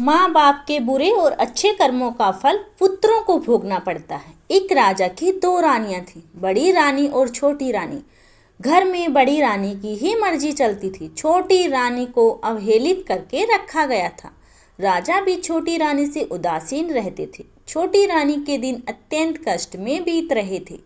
माँ बाप के बुरे और अच्छे कर्मों का फल पुत्रों को भोगना पड़ता है। एक राजा की दो रानियां थीं, बड़ी रानी और छोटी रानी। घर में बड़ी रानी की ही मर्जी चलती थी, छोटी रानी को अवहेलित करके रखा गया था। राजा भी छोटी रानी से उदासीन रहते थे। छोटी रानी के दिन अत्यंत कष्ट में बीत रहे थे।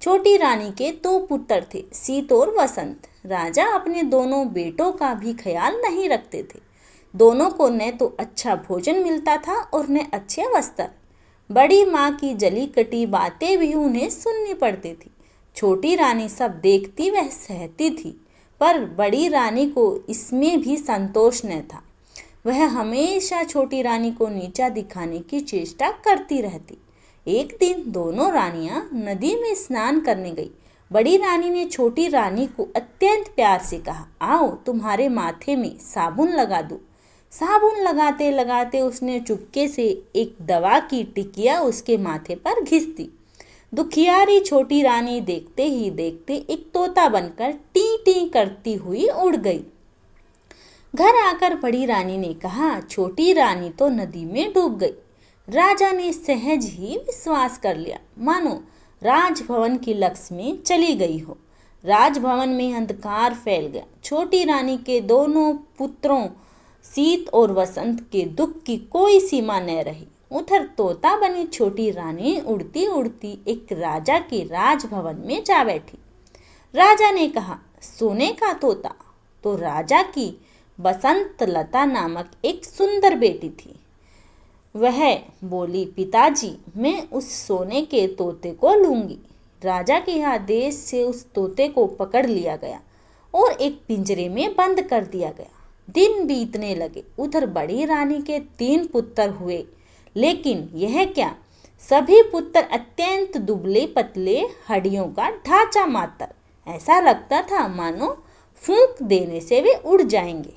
छोटी रानी के दो पुत्र थे, शीत और वसंत। राजा अपने दोनों बेटों का भी ख्याल नहीं रखते थे। दोनों को न तो अच्छा भोजन मिलता था और न अच्छे वस्त्र। बड़ी माँ की जली कटी बातें भी उन्हें सुननी पड़ती थी। छोटी रानी सब देखती वह सहती थी, पर बड़ी रानी को इसमें भी संतोष न था। वह हमेशा छोटी रानी को नीचा दिखाने की चेष्टा करती रहती। एक दिन दोनों रानियां नदी में स्नान करने गई। बड़ी रानी ने छोटी रानी को अत्यंत प्यार से कहा, आओ तुम्हारे माथे में साबुन लगा दूं। साबुन लगाते लगाते उसने चुपके से एक दवा की टिकिया उसके माथे पर घिस दी। दुखियारी छोटी रानी देखते ही देखते एक तोता बनकर टी टी करती हुई उड़ गई। घर आकर बड़ी रानी ने कहा, छोटी रानी तो नदी में डूब गई। राजा ने सहज ही विश्वास कर लिया, मानो राजभवन की लक्ष्मी चली गई हो। राजभवन में अंधकार फैल गया। छोटी रानी के दोनों पुत्रों शीत और वसंत के दुख की कोई सीमा न रही। उधर तोता बनी छोटी रानी उड़ती उड़ती एक राजा के राजभवन में जा बैठी। राजा ने कहा, सोने का तोता। तो राजा की बसंत लता नामक एक सुंदर बेटी थी। वह बोली, पिताजी मैं उस सोने के तोते को लूंगी। राजा के आदेश से उस तोते को पकड़ लिया गया और एक पिंजरे में बंद कर दिया गया। दिन बीतने लगे। उधर बड़ी रानी के 3 पुत्र हुए, लेकिन यह क्या, सभी पुत्र अत्यंत दुबले पतले, हड्डियों का ढांचा मात्र। ऐसा लगता था मानो फूंक देने से वे उड़ जाएंगे।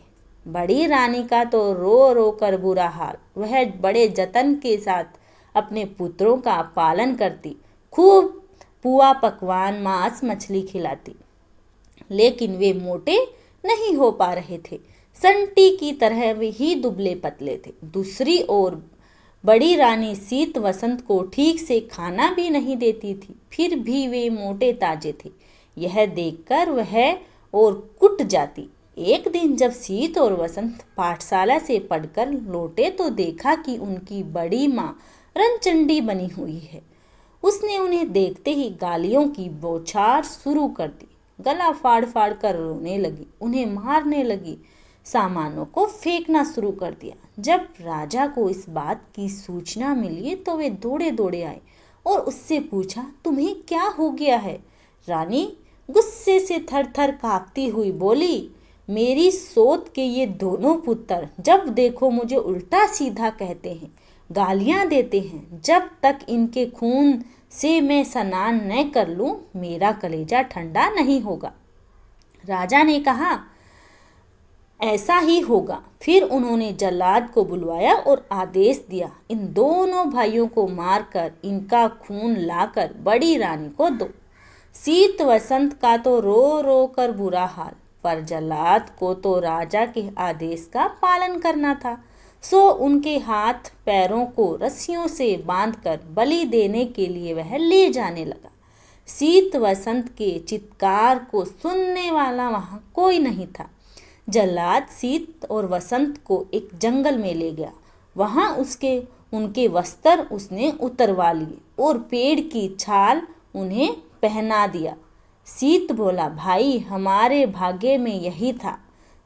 बड़ी रानी का तो रो रो कर बुरा हाल। वह बड़े जतन के साथ अपने पुत्रों का पालन करती, खूब पुआ पकवान मांस मछली खिलाती, लेकिन वे मोटे नहीं हो पा रहे थे। संटी की तरह वे ही दुबले पतले थे। दूसरी ओर बड़ी रानी शीत वसंत को ठीक से खाना भी नहीं देती थी, फिर भी वे मोटे ताजे थे। यह देखकर वह और कुट जाती। एक दिन जब शीत और वसंत पाठशाला से पढ़कर लौटे तो देखा कि उनकी बड़ी माँ रंचंडी बनी हुई है। उसने उन्हें देखते ही गालियों की बौछार शुरू कर दी। गला फाड़ फाड़ कर रोने लगी, उन्हें मारने लगी, सामानों को फेंकना शुरू कर दिया। जब राजा को इस बात की सूचना मिली तो वे दौड़े दौड़े आए और उससे पूछा, तुम्हें क्या हो गया है? रानी गुस्से से थर थर कांपती हुई बोली, मेरी सौत के ये दोनों पुत्र जब देखो मुझे उल्टा सीधा कहते हैं, गालियां देते हैं। जब तक इनके खून से मैं स्नान न कर लूं, मेरा कलेजा ठंडा नहीं होगा। राजा ने कहा, ऐसा ही होगा। फिर उन्होंने जल्लाद को बुलवाया और आदेश दिया, इन दोनों भाइयों को मारकर इनका खून लाकर बड़ी रानी को दो। शीत वसंत का तो रो रो कर बुरा हाल, पर जल्लाद को तो राजा के आदेश का पालन करना था, सो उनके हाथ पैरों को रस्सियों से बांधकर बलि देने के लिए वह ले जाने लगा। शीत वसंत के चित्कार को सुनने वाला वहां कोई नहीं था। जल्लाद शीत और वसंत को एक जंगल में ले गया। वहां उनके वस्त्र उसने उतरवा लिए और पेड़ की छाल उन्हें पहना दिया। शीत बोला, भाई हमारे भाग्य में यही था।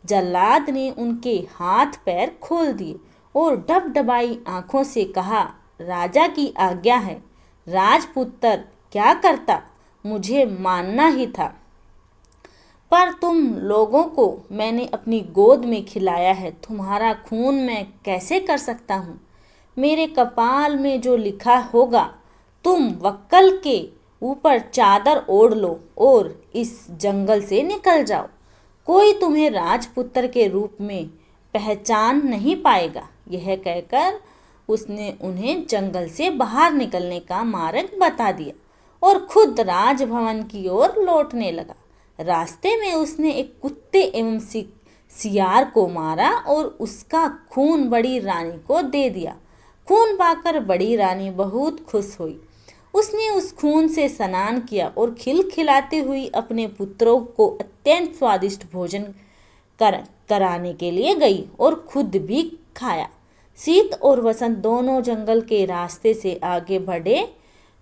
जल्लाद ने उनके हाथ पैर खोल दिए और डबडबाई आंखों से कहा, राजा की आज्ञा है। राजपुत्र क्या करता, मुझे मानना ही था, पर तुम लोगों को मैंने अपनी गोद में खिलाया है, तुम्हारा खून मैं कैसे कर सकता हूँ? मेरे कपाल में जो लिखा होगा, तुम वक्कल के ऊपर चादर ओढ़ लो और इस जंगल से निकल जाओ। कोई तुम्हें राजपुत्र के रूप में पहचान नहीं पाएगा। यह कहकर उसने उन्हें जंगल से बाहर निकलने का मार्ग बता दिया और खुद राजभवन की ओर लौटने लगा। रास्ते में उसने एक कुत्ते एवं सियार को मारा और उसका खून बड़ी रानी को दे दिया। खून पाकर बड़ी रानी बहुत खुश हुई। उसने उस खून से स्नान किया और खिलखिलाती हुई अपने पुत्रों को अत्यंत स्वादिष्ट भोजन कराने के लिए गई और खुद भी खाया। शीत और वसंत दोनों जंगल के रास्ते से आगे बढ़े।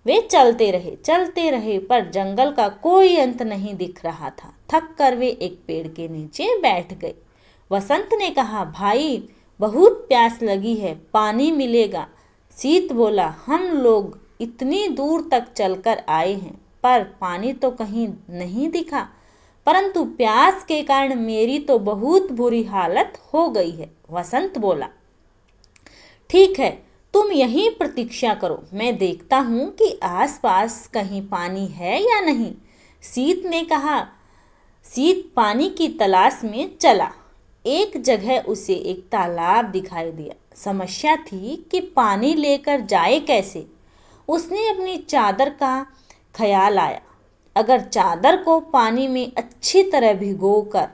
वे चलते रहे पर जंगल का कोई अंत नहीं दिख रहा था। थक कर वे एक पेड़ के नीचे बैठ गए। वसंत ने कहा, भाई बहुत प्यास लगी है, पानी मिलेगा? शीत बोला, हम लोग इतनी दूर तक चलकर आए हैं पर पानी तो कहीं नहीं दिखा, परंतु प्यास के कारण मेरी तो बहुत बुरी हालत हो गई है। वसंत बोला, ठीक है, तुम यहीं प्रतीक्षा करो, मैं देखता हूं कि आसपास कहीं पानी है या नहीं। शीत ने कहा। शीत पानी की तलाश में चला। एक जगह उसे एक तालाब दिखाई दिया। समस्या थी कि पानी लेकर जाए कैसे। उसने अपनी चादर का ख्याल आया। अगर चादर को पानी में अच्छी तरह भिगोकर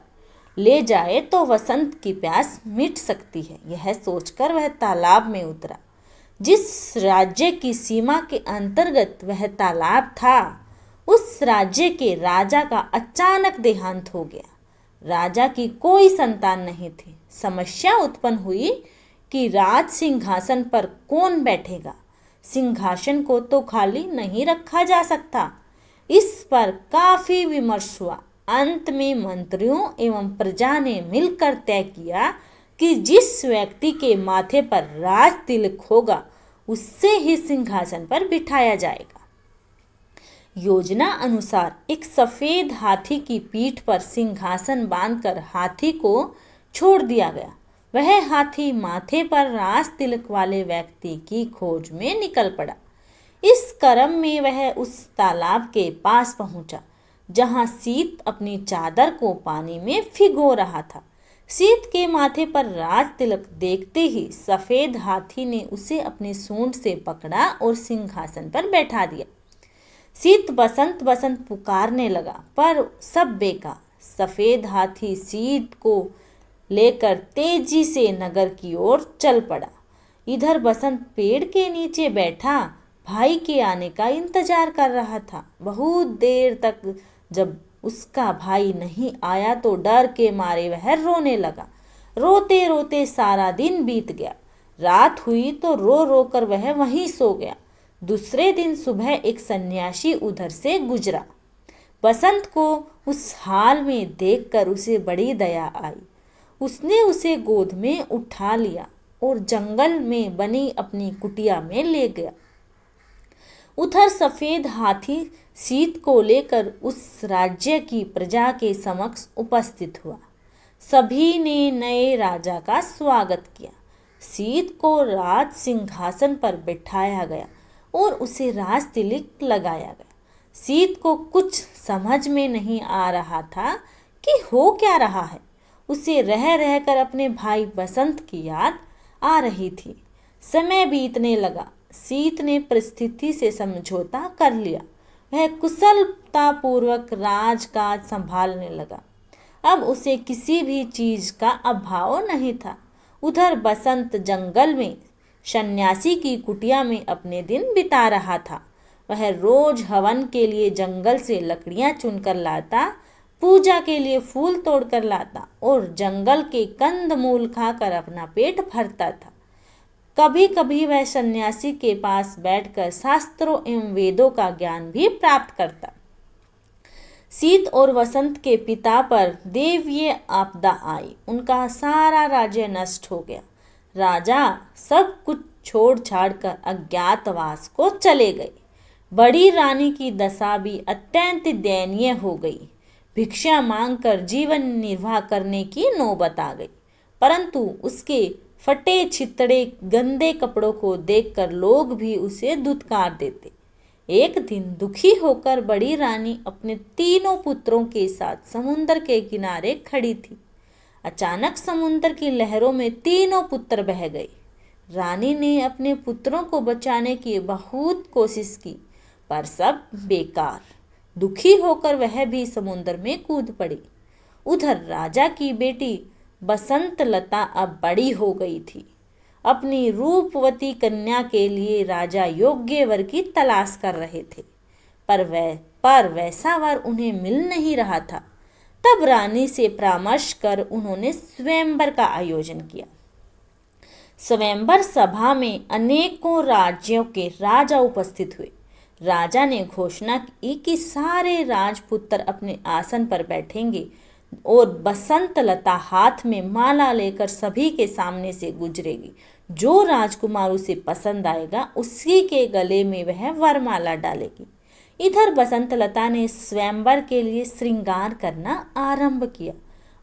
ले जाए तो वसंत की प्यास मिट सकती है। यह सोचकर वह तालाब में उतरा। जिस राज्य की सीमा के अंतर्गत वह तालाब था, उस राज्य के राजा का अचानक देहांत हो गया। राजा की कोई संतान नहीं थी। समस्या उत्पन्न हुई कि राज सिंहासन पर कौन बैठेगा। सिंहासन को तो खाली नहीं रखा जा सकता। इस पर काफी विमर्श हुआ। अंत में मंत्रियों एवं प्रजा ने मिलकर तय किया कि जिस व्यक्ति के माथे पर राज तिलक होगा उससे ही सिंहासन पर बिठाया जाएगा। योजना अनुसार एक सफेद हाथी की पीठ पर सिंहासन बांधकर हाथी को छोड़ दिया गया। वह हाथी माथे पर राज तिलक वाले व्यक्ति की खोज में निकल पड़ा। इस क्रम में वह उस तालाब के पास पहुंचा जहां शीत अपनी चादर को पानी में भिगो रहा था। शीत के माथे पर राज तिलक देखते ही सफेद हाथी ने उसे अपनी सूंड से पकड़ा और सिंहासन पर बैठा दिया। शीत बसंत बसंत पुकारने लगा पर सब बेकार। सफेद हाथी शीत को लेकर तेजी से नगर की ओर चल पड़ा। इधर बसंत पेड़ के नीचे बैठा भाई के आने का इंतजार कर रहा था। बहुत देर तक जब उसका भाई नहीं आया तो डर के मारे वह रोने लगा। रोते रोते सारा दिन बीत गया। रात हुई तो रो रो कर वह वहीं सो गया। दूसरे दिन सुबह एक सन्यासी उधर से गुजरा। बसंत को उस हाल में देखकर उसे बड़ी दया आई। उसने उसे गोद में उठा लिया और जंगल में बनी अपनी कुटिया में ले गया। उधर सफेद हाथी शीत को लेकर उस राज्य की प्रजा के समक्ष उपस्थित हुआ। सभी ने नए राजा का स्वागत किया। शीत को राज सिंहासन पर बिठाया गया और उसे राज तिलक लगाया गया। शीत को कुछ समझ में नहीं आ रहा था कि हो क्या रहा है। उसे रह रहकर अपने भाई बसंत की याद आ रही थी। समय बीतने लगा। शीत ने परिस्थिति से समझौता कर लिया। वह कुशलतापूर्वक राजकाज संभालने लगा। अब उसे किसी भी चीज का अभाव नहीं था। उधर बसंत जंगल में सन्यासी की कुटिया में अपने दिन बिता रहा था। वह रोज हवन के लिए जंगल से लकड़ियां चुनकर लाता, पूजा के लिए फूल तोड़कर लाता और जंगल के कंदमूल खाकर अपना पेट भरता था। कभी कभी वह सन्यासी के पास बैठकर शास्त्रों एवं वेदों का ज्ञान भी प्राप्त करता। शीत और वसंत के पिता पर दैवीय आपदा आई। उनका सारा राज्य नष्ट हो गया। राजा सब कुछ छोड़ छाड़ कर अज्ञातवास को चले गए। बड़ी रानी की दशा भी अत्यंत दयनीय हो गई। भिक्षा मांगकर जीवन निर्वाह करने की नौबत आ गई। परंतु उसके फटे छितड़े गंदे कपड़ों को देखकर लोग भी उसे दुत्कार देते। एक दिन दुखी होकर बड़ी रानी अपने तीनों पुत्रों के साथ समुद्र के किनारे खड़ी थी। अचानक समुद्र की लहरों में तीनों पुत्र बह गए। रानी ने अपने पुत्रों को बचाने की बहुत कोशिश की पर सब बेकार। दुखी होकर वह भी समुद्र में कूद पड़ी। उधर राजा की बेटी बसंत लता अब बड़ी हो गई थी। अपनी रूपवती कन्या के लिए राजा योग्य वर की तलाश कर रहे थे, पर वैसा वर उन्हें मिल नहीं रहा था। तब रानी से परामर्श कर उन्होंने स्वयंवर का आयोजन किया। स्वयंवर सभा में अनेकों राज्यों के राजा उपस्थित हुए। राजा ने घोषणा की कि सारे राजपुत्र अपने आसन पर बैठेंगे और बसंत लता हाथ में माला लेकर सभी के सामने से गुजरेगी। जो राजकुमार उसे पसंद आएगा उसी के गले में वह वरमाला डालेगी। इधर बसंत लता ने स्वयंवर के लिए श्रृंगार करना आरंभ किया।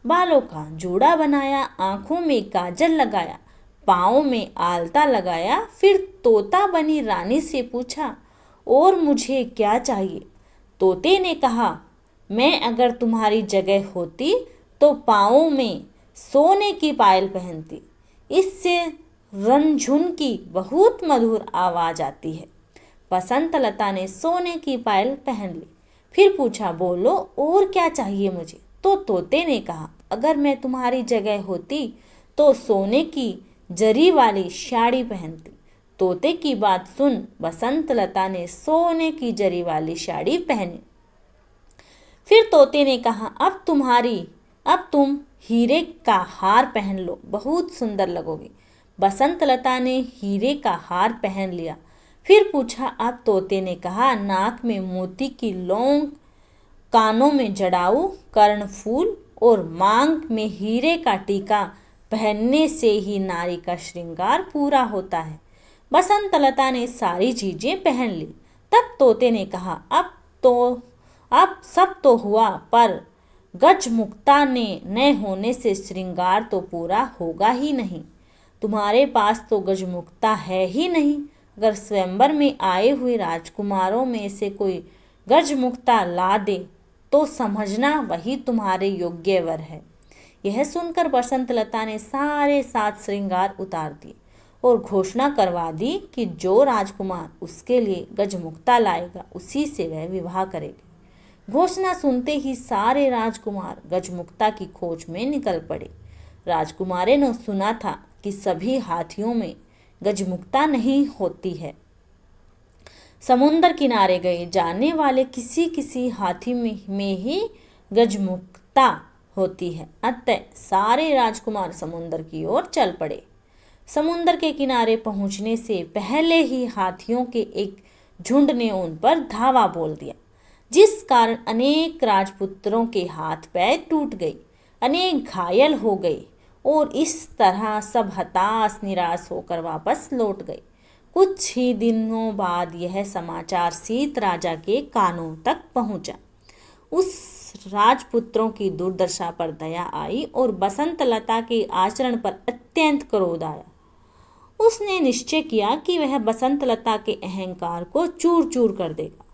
बालों का जूड़ा बनाया, आंखों में काजल लगाया, पाँव में आलता लगाया। फिर तोता बनी रानी से पूछा, और मुझे क्या चाहिए? तोते ने कहा, मैं अगर तुम्हारी जगह होती तो पाँव में सोने की पायल पहनती। इससे रंझुन की बहुत मधुर आवाज आती है। बसंत लता ने सोने की पायल पहन ली। फिर पूछा, बोलो और क्या चाहिए मुझे? तो तोते ने कहा, अगर मैं तुम्हारी जगह होती तो सोने की जरी वाली साड़ी पहनती। तोते की बात सुन बसंत लता ने सोने की जरी वाली साड़ी पहनी। फिर तोते ने कहा, अब तुम हीरे का हार पहन लो, बहुत सुंदर लगोगी। बसंत लता ने हीरे का हार पहन लिया। फिर पूछा, अब तोते ने कहा, नाक में मोती की लौंग, कानों में जड़ाऊ कर्णफूल और मांग में हीरे का टीका पहनने से ही नारी का श्रृंगार पूरा होता है। बसंत लता ने सारी चीजें पहन ली। तब तोते ने कहा, अब सब तो हुआ, पर गजमुक्ता ने न होने से श्रृंगार तो पूरा होगा ही नहीं। तुम्हारे पास तो गजमुक्ता है ही नहीं। अगर स्वयंवर में आए हुए राजकुमारों में से कोई गजमुक्ता ला दे तो समझना वही तुम्हारे योग्य वर है। यह सुनकर बसंत लता ने सारे 7 श्रृंगार उतार दिए और घोषणा करवा दी कि जो राजकुमार उसके लिए गजमुक्ता लाएगा उसी से वह विवाह करेगी। घोषणा सुनते ही सारे राजकुमार गजमुक्ता की खोज में निकल पड़े। राजकुमारे ने सुना था कि सभी हाथियों में गजमुक्ता नहीं होती है। समुंदर किनारे गए जाने वाले किसी किसी हाथी में ही गजमुक्ता होती है। अतः सारे राजकुमार समुंदर की ओर चल पड़े। समुंदर के किनारे पहुंचने से पहले ही हाथियों के एक झुंड ने उन पर धावा बोल दिया, जिस कारण अनेक राजपुत्रों के हाथ पैर टूट गए, अनेक घायल हो गए और इस तरह सब हताश निराश होकर वापस लौट गए। कुछ ही दिनों बाद यह समाचार सीत राजा के कानों तक पहुंचा। उस राजपुत्रों की दुर्दशा पर दया आई और बसंत लता के आचरण पर अत्यंत क्रोध आया। उसने निश्चय किया कि वह बसंत लता के अहंकार को चूर चूर कर देगा।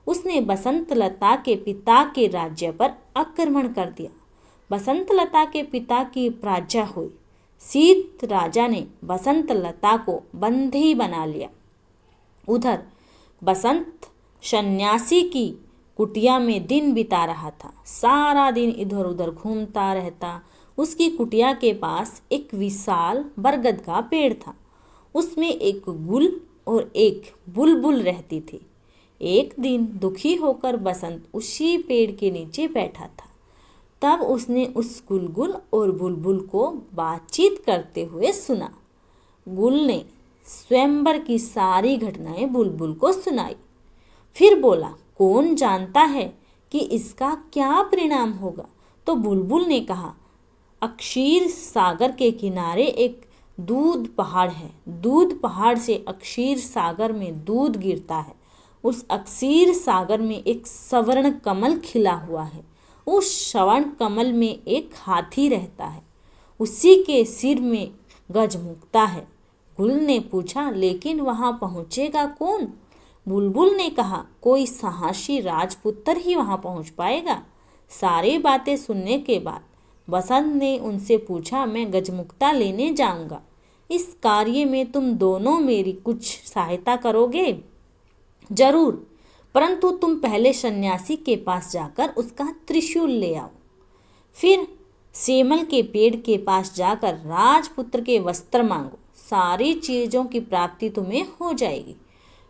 उसने बसंत लता के पिता के राज्य पर आक्रमण कर दिया। बसंत लता के पिता की प्रजा हुई। सीत राजा ने बसंत लता को बंदी बना लिया। उधर बसंत सन्यासी की कुटिया में दिन बिता रहा था। सारा दिन इधर उधर घूमता रहता। उसकी कुटिया के पास एक विशाल बरगद का पेड़ था। उसमें एक गुल और एक बुलबुल रहती थी। एक दिन दुखी होकर बसंत उसी पेड़ के नीचे बैठा था। तब उसने उस गुलगुल और बुलबुल को बातचीत करते हुए सुना। गुल ने स्वयंवर की सारी घटनाएं बुलबुल को सुनाई। फिर बोला, कौन जानता है कि इसका क्या परिणाम होगा? तो बुलबुल ने कहा, अक्षीर सागर के किनारे एक दूध पहाड़ है। दूध पहाड़ से अक्षीर सागर में दूध गिरता है। उस अक्षीर सागर में एक स्वर्ण कमल खिला हुआ है। उस स्वर्ण कमल में एक हाथी रहता है। उसी के सिर में गजमुक्ता है। गुल ने पूछा, लेकिन वहां पहुंचेगा कौन? बुलबुल ने कहा, कोई साहसी राजपुत्र ही वहां पहुंच पाएगा। सारी बातें सुनने के बाद बसंत ने उनसे पूछा, मैं गजमुक्ता लेने जाऊंगा। इस कार्य में तुम दोनों मेरी कुछ सहायता करोगे? जरूर, परंतु तुम पहले सन्यासी के पास जाकर उसका त्रिशूल ले आओ। फिर सेमल के पेड़ के पास जाकर राजपुत्र के वस्त्र मांगो, सारी चीजों की प्राप्ति तुम्हें हो जाएगी।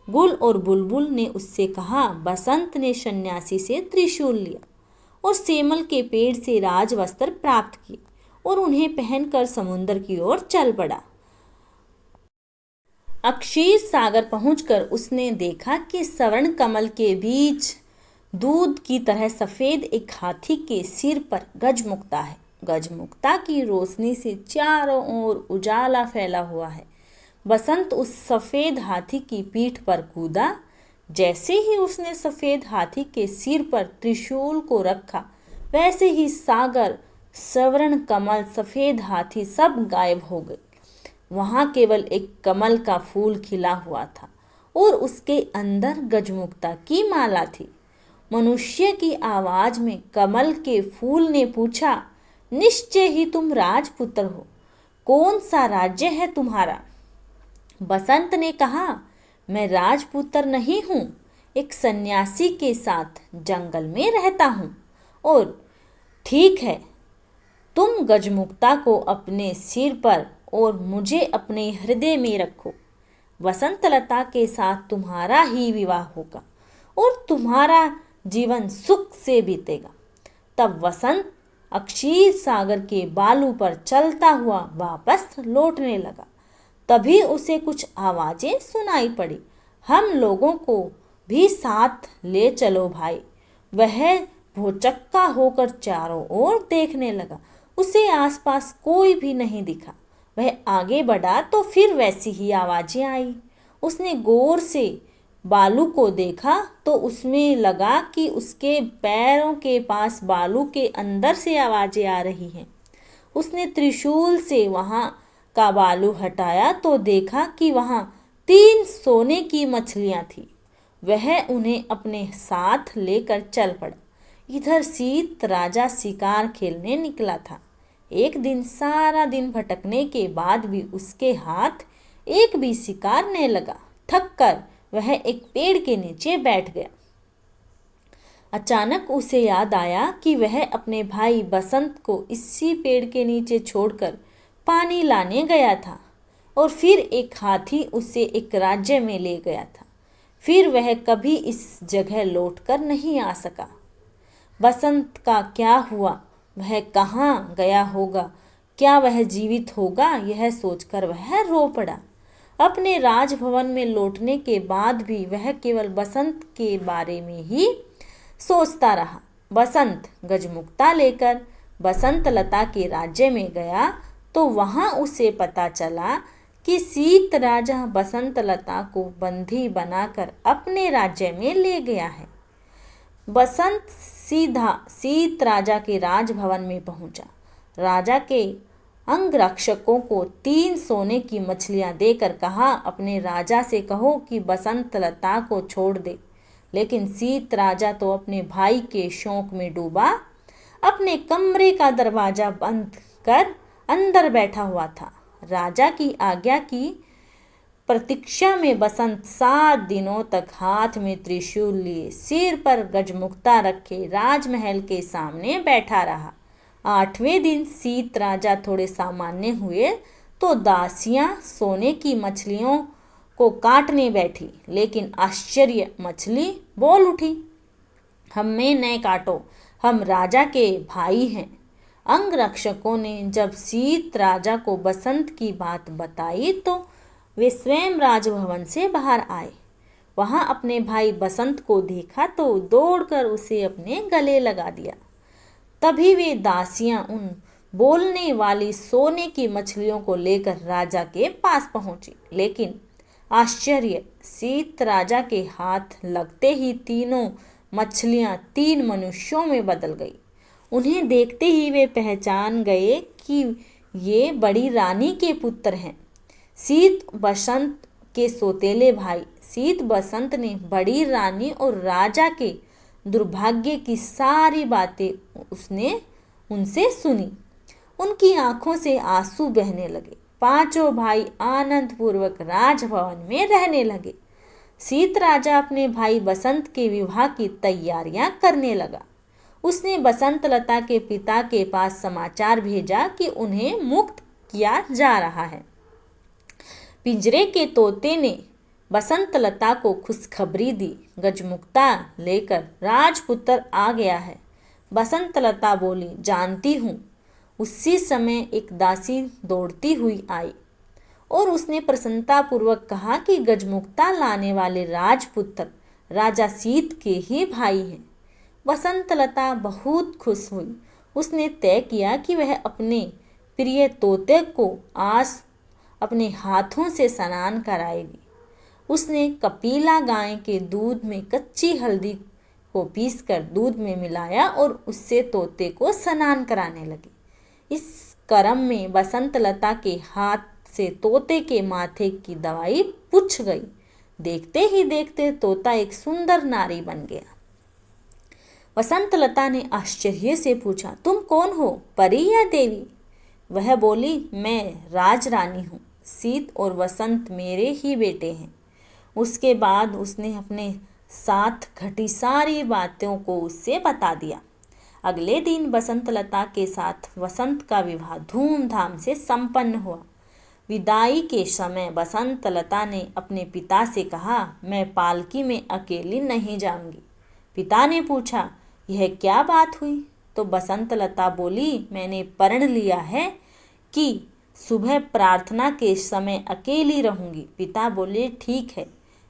गुल और बुलबुल ने उससे कहा। बसंत ने सन्यासी से त्रिशूल लिया और सेमल के पेड़ से राजवस्त्र प्राप्त किए और उन्हें पहनकर समुद्र की ओर चल पड़ा। अक्षीर सागर पहुंचकर उसने देखा कि स्वर्ण कमल के बीच दूध की तरह सफेद एक हाथी के सिर पर गजमुक्ता है। गजमुक्ता की रोशनी से चारों ओर उजाला फैला हुआ है। बसंत उस सफेद हाथी की पीठ पर कूदा। जैसे ही उसने सफेद हाथी के सिर पर त्रिशूल को रखा, वैसे ही सागर, स्वर्ण कमल, सफेद हाथी सब गायब हो गए। वहां केवल एक कमल का फूल खिला हुआ था और उसके अंदर गजमुक्ता की माला थी। मनुष्य की आवाज में कमल के फूल ने पूछा, निश्चय ही तुम राजपुत्र हो, कौन सा राज्य है तुम्हारा? बसंत ने कहा, मैं राजपुत्र नहीं हूँ, एक सन्यासी के साथ जंगल में रहता हूँ। और ठीक है, तुम गजमुक्ता को अपने सिर पर और मुझे अपने हृदय में रखो। वसंतलता के साथ तुम्हारा ही विवाह होगा और तुम्हारा जीवन सुख से बीतेगा। तब वसंत अक्षीर सागर के बालू पर चलता हुआ वापस लौटने लगा। तभी उसे कुछ आवाजें सुनाई पड़ी। हम लोगों को भी साथ ले चलो भाई। वह भौचक्का होकर चारों ओर देखने लगा। उसे आसपास कोई भी नहीं दिखा। वह आगे बढ़ा तो फिर वैसी ही आवाजें आई। उसने गौर से बालू को देखा तो उसमें लगा कि उसके पैरों के पास बालू के अंदर से आवाजें आ रही हैं। उसने त्रिशूल से वहां का बालू हटाया तो देखा कि वहां 3 सोने की मछलियां थी। वह उन्हें अपने साथ लेकर चल पड़ा। इधर सीत राजा शिकार खेलने निकला था। एक दिन सारा दिन भटकने के बाद भी उसके हाथ एक भी शिकार नहीं लगा। थक कर वह एक पेड़ के नीचे बैठ गया। अचानक उसे याद आया कि वह अपने भाई बसंत को इसी पेड़ के नीचे छोड़कर पानी लाने गया था और फिर एक हाथी उसे एक राज्य में ले गया था। फिर वह कभी इस जगह लौटकर नहीं आ सका। बसंत का क्या हुआ? वह कहाँ गया होगा? क्या वह जीवित होगा? यह सोचकर वह रो पड़ा। अपने राजभवन में लौटने के बाद भी वह केवल बसंत के बारे में ही सोचता रहा। बसंत गजमुक्ता लेकर बसंतलता के राज्य में गया तो वहां उसे पता चला कि सीत राजा बसंतलता को बंदी बनाकर अपने राज्य में ले गया है। बसंत सीधा सीत राजा के राजभवन में पहुंचा। राजा के अंगरक्षकों को 3 सोने की मछलियां देकर कहा, अपने राजा से कहो कि बसंतलता को छोड़ दे। लेकिन सीत राजा तो अपने भाई के शौक में डूबा अपने कमरे का दरवाजा बंद कर अंदर बैठा हुआ था। राजा की आज्ञा की प्रतीक्षा में बसंत 7 दिनों तक हाथ में त्रिशूल लिए, सिर पर गजमुक्ता रखे राजमहल के सामने बैठा रहा। 8वें दिन सीत राजा थोड़े सामान्य हुए तो दासियां सोने की मछलियों को काटने बैठी। लेकिन आश्चर्य, मछली बोल उठी, हमें न काटो, हम राजा के भाई हैं। अंगरक्षकों ने जब सीत राजा को बसंत की बात बताई तो वे स्वयं राजभवन से बाहर आए। वहां अपने भाई बसंत को देखा तो दौड़कर उसे अपने गले लगा दिया। तभी वे दासियां उन बोलने वाली सोने की मछलियों को लेकर राजा के पास पहुंची। लेकिन आश्चर्य, सीत राजा के हाथ लगते ही तीनों मछलियां 3 मनुष्यों में बदल गई। उन्हें देखते ही वे पहचान गए कि ये बड़ी रानी के पुत्र हैं, सीत बसंत के सौतेले भाई। सीत बसंत ने बड़ी रानी और राजा के दुर्भाग्य की सारी बातें उनसे सुनी। उनकी आंखों से आंसू बहने लगे। 5 भाई आनंद पूर्वक राजभवन में रहने लगे। सीत राजा अपने भाई बसंत के विवाह की तैयारियां करने लगा। उसने बसंतलता के पिता के पास समाचार भेजा कि उन्हें मुक्त किया जा रहा है। पिंजरे के तोते ने बसंतलता को खुशखबरी दी, गजमुक्ता लेकर राजपुत्र आ गया है। बसंतलता बोली, जानती हूँ। उसी समय एक दासी दौड़ती हुई आई और उसने प्रसन्नतापूर्वक कहा कि गजमुक्ता लाने वाले राजपुत्र राजा सीत के ही भाई हैं। बसंतलता बहुत खुश हुई। उसने तय किया कि वह अपने प्रिय तोते को आज अपने हाथों से स्नान कराएगी। उसने कपिला गाय के दूध में कच्ची हल्दी को पीसकर दूध में मिलाया और उससे तोते को स्नान कराने लगी। इस क्रम में बसंतलता के हाथ से तोते के माथे की दवाई पुछ गई। देखते ही देखते तोता एक सुंदर नारी बन गया। बसंतलता ने आश्चर्य से पूछा, तुम कौन हो, परी या देवी? वह बोली, मैं राजरानी हूँ। सीत और वसंत मेरे ही बेटे हैं। उसके बाद उसने अपने साथ घटी सारी बातों को उससे बता दिया। अगले दिन बसंतलता के साथ वसंत का विवाह धूमधाम से संपन्न हुआ। विदाई के समय बसंतलता ने अपने पिता से कहा, मैं पालकी में अकेली नहीं जाऊंगी। पिता ने पूछा, यह क्या बात हुई? तो बसंतलता बोली, मैंने प्रण लिया है कि सुबह प्रार्थना के समय अकेली रहूंगी। पिता बोले, ठीक है,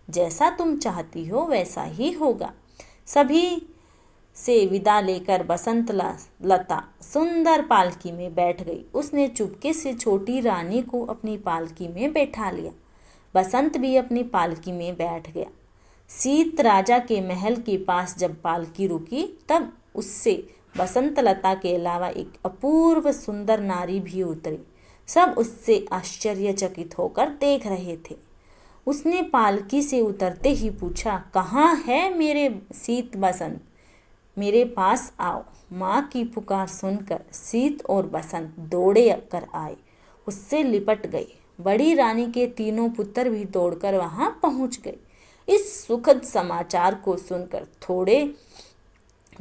जैसा तुम चाहती हो वैसा ही होगा। सभी से विदा लेकर बसंतलता सुंदर पालकी में बैठ गई। उसने चुपके से छोटी रानी को अपनी पालकी में बैठा लिया। बसंत भी अपनी पालकी में बैठ गया। सीत राजा के महल के पास जब पालकी रुकी तब उससे बसंतलता के अलावा एक अपूर्व सुंदर नारी भी उतरी। सब उससे आश्चर्यचकित होकर देख रहे थे। उसने पालकी से उतरते ही पूछा, कहाँ है मेरे सीत बसंत? मेरे पास आओ। माँ की पुकार सुनकर सीत और बसंत दौड़े कर आए, उससे लिपट गए। बड़ी रानी के तीनों पुत्र भी दौड़कर वहां पहुंच गए। इस सुखद समाचार को सुनकर थोड़े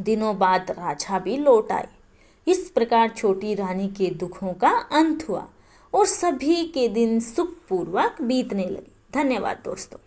दिनों बाद राजा भी लौट आए। इस प्रकार छोटी रानी के दुखों का अंत हुआ और सभी के दिन सुखपूर्वक बीतने लगे। धन्यवाद दोस्तों।